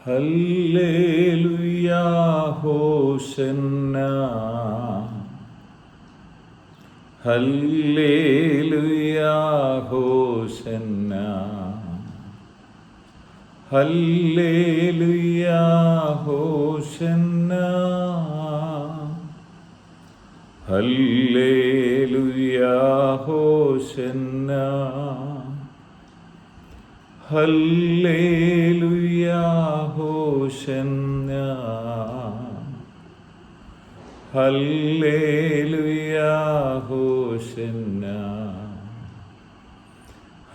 ഹല്ലേലൂയാ ഹോശന്ന ഹല്ലേലൂയാ ഹോശന്ന ഹല്ലേലൂയാ ഹോശന്ന ഹല്ലേലൂയാ ഹോശന്ന ഹല്ലേലൂയാ ഹോശന്ന ഹല്ലേലൂയാ ഹോശന്ന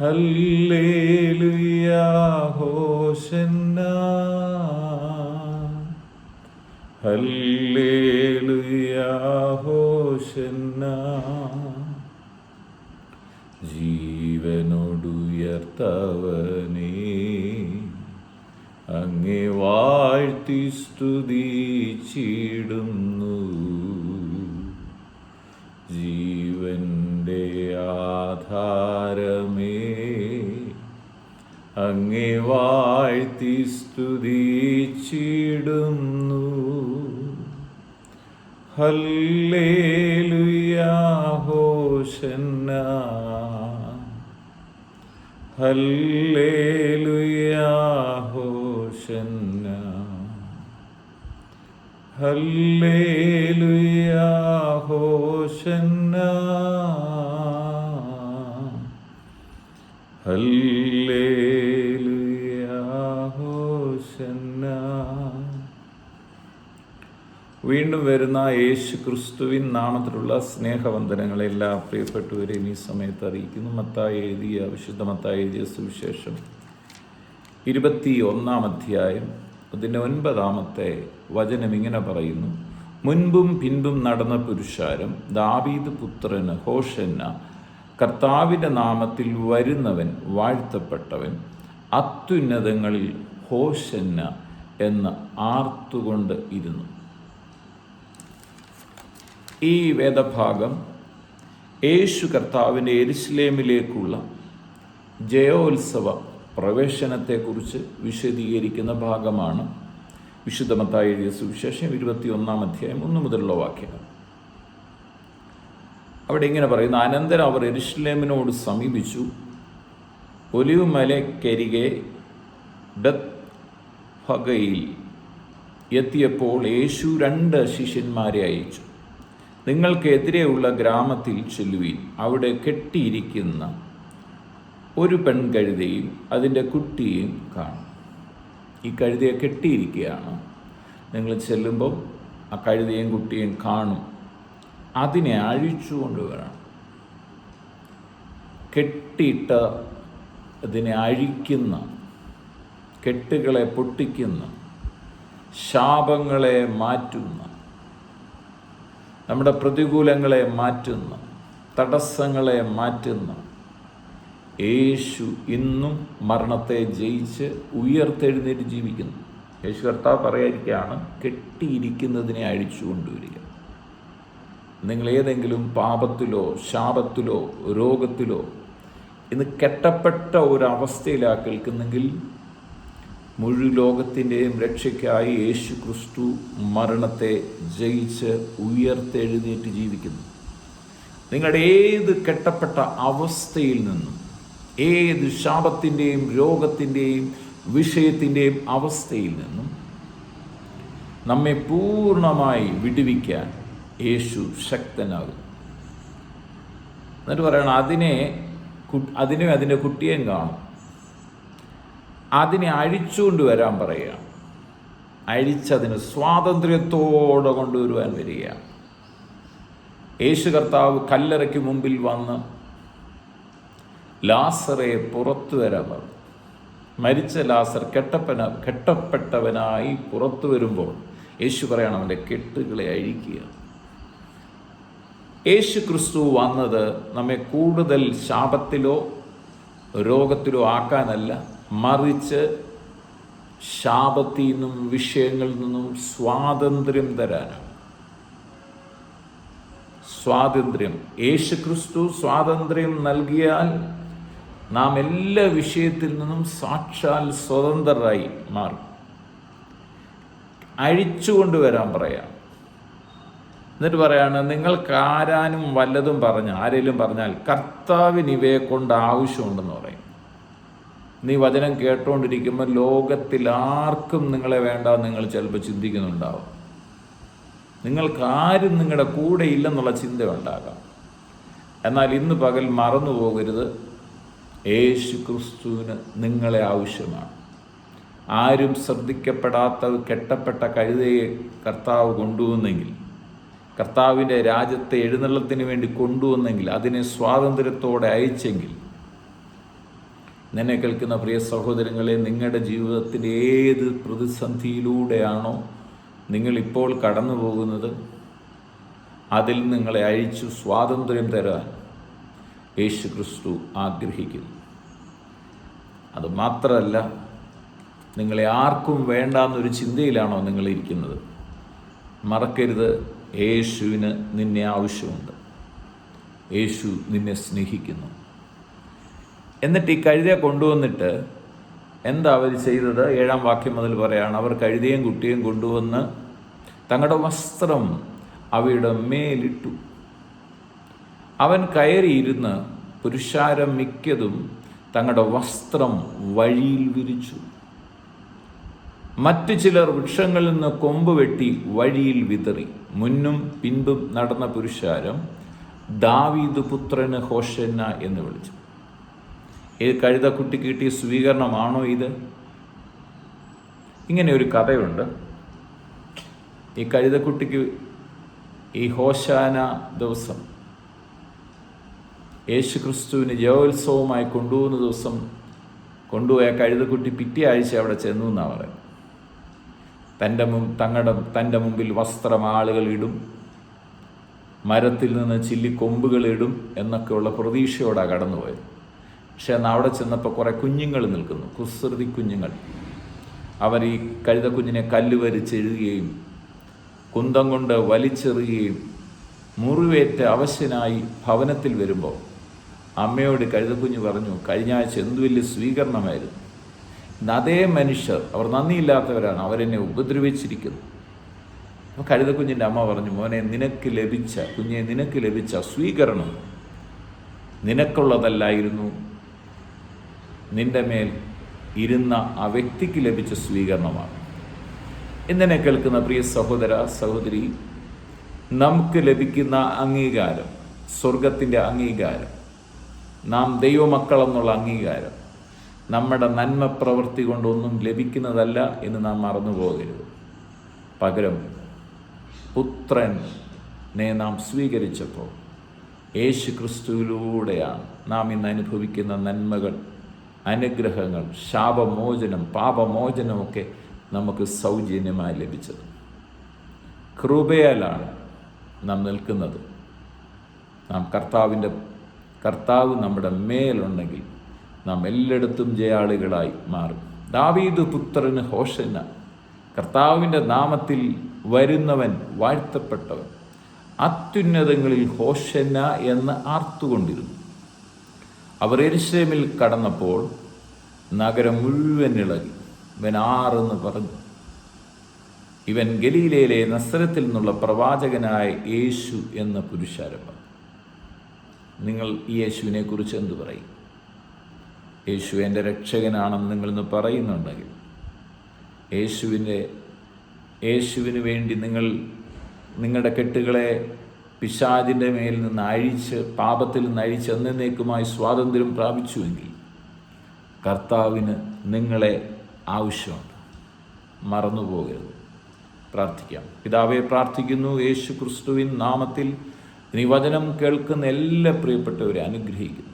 ഹല്ലേലൂയാ ഹോശന്ന ഹല്ലേലൂയാ ഹോശന്ന ജീവനോടുയർത്തവനേ, അങ്ങേ വാഴ്ത്തി സ്തുതിച്ചിടുന്നു. ജീവന്റെ ആധാരമേ, അങ്ങേ വാഴ്ത്തി സ്തുതിച്ചിടുന്നു. ഹല്ലേലൂയാ ഹോശന്ന ഹല്ലേലൂയാ ഹോശന്ന ഹല്ലേലൂയാ ഹോശന്ന ഹല്ലേലൂയാ ഹോശന്ന. വീണ്ടും വരുന്ന യേശു ക്രിസ്തുവിൻ നാമത്തിലുള്ള സ്നേഹവന്ദനങ്ങളെ എല്ലാ പ്രിയപ്പെട്ടവരെയും ഈ സമയത്ത് അറിയിക്കുന്നു. വിശുദ്ധ മത്തായി എഴുതിയ സുവിശേഷം 21 അധ്യായം അതിൻ്റെ 9 വചനം ഇങ്ങനെ പറയുന്നു: മുൻപും പിൻപും നടന്ന പുരുഷാരം ദാവീദ് പുത്രന് ഹോശന്ന, കർത്താവിൻ്റെ നാമത്തിൽ വരുന്നവൻ വാഴ്ത്തപ്പെട്ടവൻ, അത്യുന്നതങ്ങളിൽ ഹോശന്ന എന്ന് ആർത്തുകൊണ്ട് ഇരുന്നു. ഈ വേദഭാഗം യേശു കർത്താവിൻ്റെ യെരുശലേമിലേക്കുള്ള ജയോത്സവ പ്രവേശനത്തെക്കുറിച്ച് വിശദീകരിക്കുന്ന ഭാഗമാണ്. വിശുദ്ധ മത്തായി എഴുതിയ സുവിശേഷം 21 അധ്യായം 1 മുതലുള്ള വാക്യങ്ങൾ. അവിടെ ഇങ്ങനെ പറയുന്നു: അനന്തരം അവർ യെരുശലേമിനോട് സമീപിച്ചു. ഒലിവ് മലയ്ക്കരികെ ബെത്ഫഗയിൽ എത്തിയപ്പോൾ യേശു 2 ശിഷ്യന്മാരെ അയച്ചു. നിങ്ങൾക്കെതിരെയുള്ള ഗ്രാമത്തിൽ ചെല്ലുവിൻ. അവിടെ കെട്ടിയിരിക്കുന്ന ഒരു പെൺകഴുതയും അതിൻ്റെ കുട്ടിയും കാണും. ഈ കഴുതയെ കെട്ടിയിരിക്കുകയാണ്. നിങ്ങൾ ചെല്ലുമ്പോൾ ആ കഴുതയും കുട്ടിയും കാണും. അതിനെ അഴിച്ചു കൊണ്ടുവരണം. കെട്ടിയിട്ട അതിനെ അഴിക്കുന്ന, കെട്ടുകളെ പൊട്ടിക്കുന്ന, ശാപങ്ങളെ മാറ്റുന്ന, നമ്മുടെ പ്രതികൂലങ്ങളെ മാറ്റുന്ന, തടസ്സങ്ങളെ മാറ്റുന്ന യേശു ഇന്നും മരണത്തെ ജയിച്ച് ഉയർത്തെഴുന്നേറ്റ് ജീവിക്കുന്നു. യേശു കർത്താവ് പറയാതിരിക്കുകയാണ്, കെട്ടിയിരിക്കുന്നതിനെ അഴിച്ചു കൊണ്ടുവരിക. നിങ്ങൾ ഏതെങ്കിലും പാപത്തിലോ ശാപത്തിലോ രോഗത്തിലോ ഇന്ന് കെട്ടപ്പെട്ട ഒരവസ്ഥയിലാണ് കേൾക്കുന്നെങ്കിൽ, മുഴു ലോകത്തിൻ്റെയും രക്ഷയ്ക്കായി യേശു ക്രിസ്തു മരണത്തെ ജയിച്ച് ഉയർത്തെഴുന്നേറ്റ് ജീവിക്കുന്നു. നിങ്ങളുടെ ഏത് കെട്ടപ്പെട്ട അവസ്ഥയിൽ നിന്നും, ഏത് ശാപത്തിൻ്റെയും രോഗത്തിൻ്റെയും വിഷയത്തിൻ്റെയും അവസ്ഥയിൽ നിന്നും നമ്മെ പൂർണ്ണമായി വിടുവിക്കാൻ യേശു ശക്തനാകും. എന്നിട്ട് പറയണം, അതിനെ അതിൻ്റെ കുട്ടിയേയും കാണും. അതിനെ അഴിച്ചുകൊണ്ട് വരാൻ പറയുക. അഴിച്ചതിന് സ്വാതന്ത്ര്യത്തോടെ കൊണ്ടുവരുവാൻ വരികയാണ്. യേശു കർത്താവ് കല്ലറയ്ക്ക് മുമ്പിൽ വന്ന് ലാസറെ പുറത്തു വരാൻ പറഞ്ഞു. മരിച്ച ലാസർ കെട്ടപ്പെട്ടവനായി പുറത്തു വരുമ്പോൾ യേശു പറയണം, അവൻ്റെ കെട്ടുകളെ അഴിക്കുക. യേശു ക്രിസ്തു വന്നത് നമ്മെ കൂടുതൽ ശാപത്തിലോ രോഗത്തിലോ ആക്കാനല്ല, മറിച്ച് ശാപത്തിൽ നിന്നും വിഷയങ്ങളിൽ നിന്നും സ്വാതന്ത്ര്യം തരാനാണ്. സ്വാതന്ത്ര്യം, യേശുക്രിസ്തു സ്വാതന്ത്ര്യം നൽകിയാൽ നാം എല്ലാ വിഷയത്തിൽ നിന്നും സാക്ഷാൽ സ്വതന്ത്രരായി മാറും. അഴിച്ചു കൊണ്ടുവരാൻ പറയാം. എന്നിട്ട് പറയാണ്, നിങ്ങൾക്കാരാനും വല്ലതും ആരെങ്കിലും പറഞ്ഞാൽ കർത്താവിന് ഇവയെ കൊണ്ട് ആവശ്യമുണ്ടെന്ന് പറയും. നീ വചനം കേട്ടുകൊണ്ടിരിക്കുമ്പോൾ ലോകത്തിൽ ആർക്കും നിങ്ങളെ വേണ്ട നിങ്ങൾ ചിലപ്പോൾ ചിന്തിക്കുന്നുണ്ടാവും. നിങ്ങൾക്കാരും നിങ്ങളുടെ കൂടെ ഇല്ലെന്നുള്ള ചിന്ത ഉണ്ടാകാം. എന്നാൽ ഇന്ന് പകൽ മറന്നു പോകരുത്, യേശു ക്രിസ്തുവിന് നിങ്ങളെ ആവശ്യമാണ്. ആരും ശ്രദ്ധിക്കപ്പെടാത്ത കെട്ടപ്പെട്ട കഴുതയെ കർത്താവ് കൊണ്ടുവന്നെങ്കിൽ, കർത്താവിൻ്റെ രാജ്യത്തെ എഴുന്നള്ളത്തിന് വേണ്ടി കൊണ്ടുവന്നെങ്കിൽ, അതിനെ സ്വാതന്ത്ര്യത്തോടെ അയച്ചെങ്കിൽ, നിന്നെ കേൾക്കുന്ന പ്രിയ സഹോദരങ്ങളെ, നിങ്ങളുടെ ജീവിതത്തിൻ്റെ ഏത് പ്രതിസന്ധിയിലൂടെയാണോ നിങ്ങളിപ്പോൾ കടന്നു പോകുന്നത്, അതിൽ നിങ്ങളെ അഴിച്ചു സ്വാതന്ത്ര്യം തരാൻ യേശു ക്രിസ്തു ആഗ്രഹിക്കുന്നു. അതുമാത്രമല്ല, നിങ്ങളെ ആർക്കും വേണ്ടാന്നൊരു ചിന്തയിലാണോ നിങ്ങളിരിക്കുന്നത്? മറക്കരുത്, യേശുവിന് നിന്നെ ആവശ്യമുണ്ട്. യേശു നിന്നെ സ്നേഹിക്കുന്നു. എന്നിട്ട് ഈ കഴുതയെ കൊണ്ടുവന്നിട്ട് എന്താ അവർ ചെയ്തത്? 7-ാം വാക്യം മുതൽ പറയാണ്, അവർ കഴുതയും കുട്ടിയും കൊണ്ടുവന്ന് തങ്ങളുടെ വസ്ത്രം അവയുടെ മേലിട്ടു. അവൻ കയറിയിരുന്ന് പുരുഷാരം മിക്കതും തങ്ങളുടെ വസ്ത്രം വഴിയിൽ വിരിച്ചു. മറ്റു ചിലർ വൃക്ഷങ്ങളിൽ നിന്ന് കൊമ്പ് വെട്ടി വഴിയിൽ വിതറി. മുന്നും പിൻപും നടന്ന പുരുഷാരം ദാവീദ് പുത്രന് ഹോശന്ന എന്ന് വിളിച്ചു. ഈ കഴുതക്കുട്ടി കിട്ടിയ സ്വീകരണമാണോ ഇത്? ഇങ്ങനെ ഒരു കഥയുണ്ട്. ഈ കഴുതക്കുട്ടിക്ക് ഈ ഹോശാന ദിവസം യേശു ക്രിസ്തുവിന് ജയോത്സവമായി കൊണ്ടുപോകുന്ന ദിവസം കൊണ്ടുപോയ കഴുതക്കുട്ടി പിറ്റേ ആഴ്ച അവിടെ ചെന്നു എന്നാണ് പറയുന്നത്. തൻ്റെ മുമ്പിൽ വസ്ത്രം ആളുകൾ ഇടും, മരത്തിൽ നിന്ന് ചില്ലിക്കൊമ്പുകൾ ഇടും എന്നൊക്കെയുള്ള പ്രതീക്ഷയോടാണ് കടന്നുപോയത്. പക്ഷെ എന്നാൽ അവിടെ ചെന്നപ്പോൾ കുറേ കുഞ്ഞുങ്ങൾ നിൽക്കുന്നു, കുസൃതി കുഞ്ഞുങ്ങൾ. അവർ ഈ കഴുതക്കുഞ്ഞിനെ കല്ല് വരിച്ചെഴുതുകയും കുന്തം കൊണ്ട് വലിച്ചെറിയുകയും മുറിവേറ്റ് അവശനായി ഭവനത്തിൽ വരുമ്പോൾ അമ്മയോട് കഴുതക്കുഞ്ഞ് പറഞ്ഞു, കഴിഞ്ഞ ആഴ്ച എന്തു വലിയ സ്വീകരണമായിരുന്നു. അതേ മനുഷ്യർ, അവർ നന്ദിയില്ലാത്തവരാണ്, അവരെന്നെ ഉപദ്രവിച്ചിരിക്കുന്നു. അപ്പോൾ കഴുതക്കുഞ്ഞിൻ്റെ അമ്മ പറഞ്ഞു, മോനെ, നിനക്ക് ലഭിച്ച സ്വീകരണം നിനക്കുള്ളതല്ലായിരുന്നു, നിന്റെ മേൽ ഇരുന്ന ആ വ്യക്തിക്ക് ലഭിച്ച സ്വീകരണമാണ്. എന്നെ കേൾക്കുന്ന പ്രിയ സഹോദര സഹോദരി, നമുക്ക് ലഭിക്കുന്ന അംഗീകാരം, സ്വർഗത്തിൻ്റെ അംഗീകാരം, നാം ദൈവമക്കളെന്നുള്ള അംഗീകാരം നമ്മുടെ നന്മ പ്രവൃത്തി കൊണ്ടൊന്നും ലഭിക്കുന്നതല്ല എന്ന് നാം മറന്നു പോകരുത്. പകരം പുത്രനെ നാം സ്വീകരിച്ചപ്പോൾ യേശു ക്രിസ്തുവിലൂടെയാണ് നാം ഇന്ന് അനുഭവിക്കുന്ന നന്മകൾ, അനുഗ്രഹങ്ങൾ, ശാപമോചനം, പാപമോചനമൊക്കെ നമുക്ക് സൗജന്യമായി ലഭിച്ചത്. കൃപയാലാണ് നാം നിൽക്കുന്നത്. കർത്താവ് നമ്മുടെ മേലുണ്ടെങ്കിൽ നാം എല്ലായിടത്തും ജയാളികളായി മാറും. ദാവീദ് പുത്രന് ഹോശന്ന, കർത്താവിൻ്റെ നാമത്തിൽ വരുന്നവൻ വാഴ്ത്തപ്പെട്ടവൻ, അത്യുന്നതങ്ങളിൽ ഹോശന്ന എന്ന് ആർത്തുകൊണ്ടിരുന്നു. അവർ യെരൂശലേമിൽ കടന്നപ്പോൾ നഗരം മുഴുവൻ ഇളകി. ഇവൻ ആരെന്ന് പറഞ്ഞു. ഇവൻ ഗലീലയിലെ നസറത്തിൽ നിന്നുള്ള പ്രവാചകനായ യേശു എന്ന പുരുഷാരം. നിങ്ങൾ ഈ യേശുവിനെ കുറിച്ച് എന്തു പറയും? യേശു എൻ്റെ രക്ഷകനാണെന്ന് നിങ്ങളിന്ന് പറയുന്നുണ്ടെങ്കിൽ, യേശുവിന് വേണ്ടി നിങ്ങളുടെ കെട്ടുകളെ പിശാചിൻ്റെ മേൽ നിന്ന് അഴിച്ച്, പാപത്തിൽ നിന്ന് അഴിച്ച് എന്നേക്കുമായി സ്വാതന്ത്ര്യം പ്രാപിച്ചുവെങ്കിൽ കർത്താവിന് നിങ്ങളെ ആവശ്യമുണ്ട്. മറന്നുപോകരുത്. പ്രാർത്ഥിക്കാം. പിതാവേ, പ്രാർത്ഥിക്കുന്നു, യേശു ക്രിസ്തുവിൻ നാമത്തിൽ നീ വചനം കേൾക്കുന്ന എല്ലാ പ്രിയപ്പെട്ടവരെ അനുഗ്രഹിക്കുന്നു.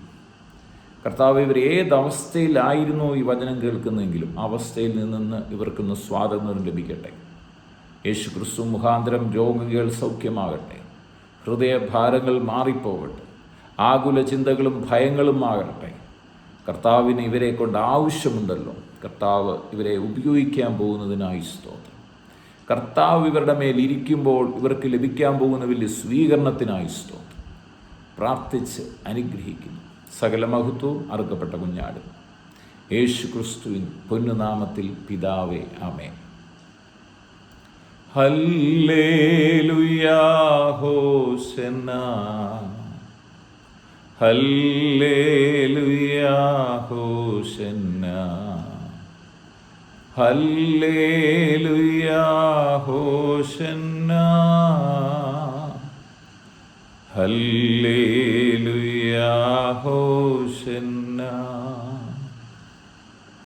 കർത്താവ്, ഇവർ ഏതവസ്ഥയിലായിരുന്നോ ഈ വചനം കേൾക്കുന്നെങ്കിലും അവസ്ഥയിൽ നിന്ന് ഇവർക്കൊന്ന് സ്വാതന്ത്ര്യം ലഭിക്കട്ടെ. യേശു ക്രിസ്തു മുഖാന്തരം രോഗികൾ സൗഖ്യമാകട്ടെ, ഹൃദയഭാരങ്ങൾ മാറിപ്പോകട്ടെ, ആകുല ചിന്തകളും ഭയങ്ങളും ആകട്ടെ. കർത്താവിന് ഇവരെ കൊണ്ട് ആവശ്യമുണ്ടല്ലോ. കർത്താവ് ഇവരെ ഉപയോഗിക്കാൻ പോകുന്നതിനായി സ്തോത്രം. കർത്താവ് ഇവരുടെ മേൽ ഇരിക്കുമ്പോൾ ഇവർക്ക് ലഭിക്കാൻ പോകുന്ന വലിയ സ്വീകരണത്തിനായി സ്തോത്രം. പ്രാർത്ഥിച്ച് അനുഗ്രഹിക്കുന്നു. സകല മഹത്വവും അറുക്കപ്പെട്ട കുഞ്ഞാട് യേശു ക്രിസ്തുവിൻ പൊന്നുനാമത്തിൽ പിതാവേ, ആമേൻ. ഹല്ലേലൂയാ ഹോശന്ന, ഹല്ലേലൂയാ ഹോശന്ന, ഹല്ലേലൂയാ ഹോശന്ന, ഹല്ലേലൂയാ ഹോശന്ന.